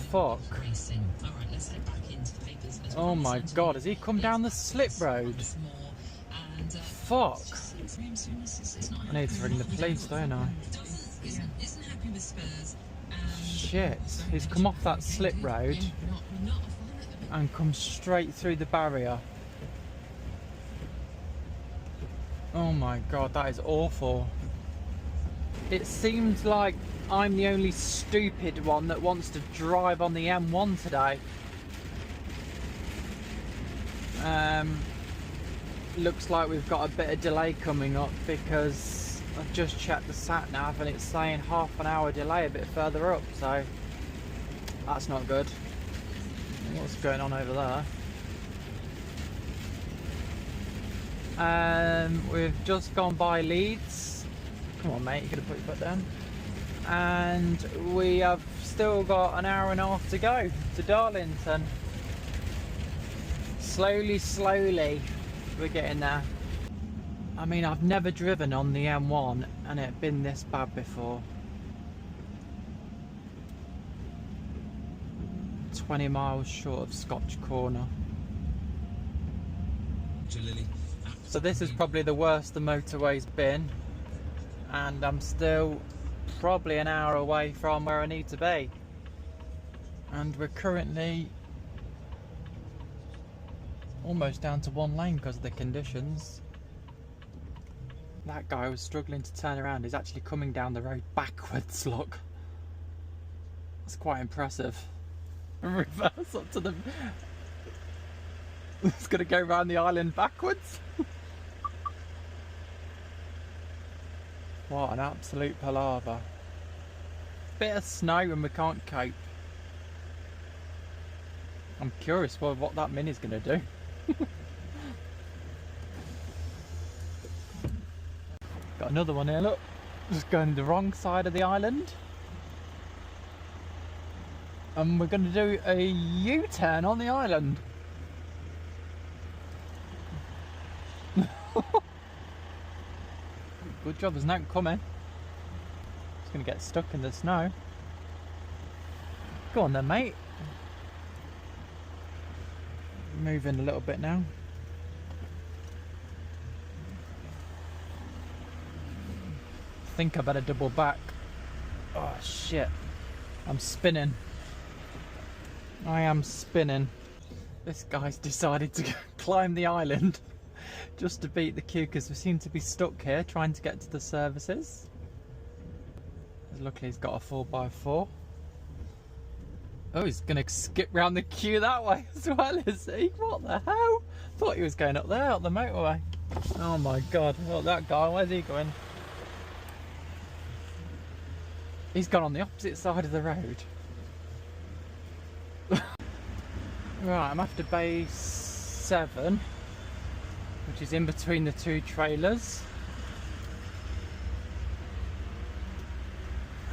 fuck? Oh my god, has he come down the slip road? Fuck. I need to ring the police, don't I? Shit, he's come off that slip road and come straight through the barrier. Oh my god, that is awful. It seems like I'm the only stupid one that wants to drive on the M1 today. Looks like we've got a bit of delay coming up because I've just checked the sat nav and it's saying half an hour delay a bit further up, so that's not good. What's going on over there? We've just gone by Leeds. Come on mate, you gotta put your foot down. And we have still got an hour and a half to go to Darlington. Slowly we're getting there. I mean, I've never driven on the M1 and it had been this bad before. 20 miles short of Scotch Corner. So this is probably the worst the motorway's been, and I'm still probably an hour away from where I need to be. And we're currently almost down to one lane because of the conditions. That guy was struggling to turn around. He's actually coming down the road backwards, look. That's quite impressive. Reverse up to the... It's going to go around the island backwards. What an absolute palaver. Bit of snow and we can't cope. I'm curious what that Mini's going to do. Got another one here, look. Just going the wrong side of the island. And we're going to do a U-turn on the island. Good job, there's no coming. It's going to get stuck in the snow. Go on then, mate. Moving a little bit now. I think I better double back. Oh shit. I'm spinning. I am spinning. This guy's decided to climb the island just to beat the queue because we seem to be stuck here trying to get to the services. Luckily he's got a 4x4. Oh, he's going to skip round the queue that way as well, is he? What the hell? Thought he was going up there, up the motorway. Oh my god, look, that guy, where's he going? He's gone on the opposite side of the road. Right, I'm after base 7, which is in between the two trailers.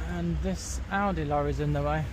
And this Audi lorry's in the way.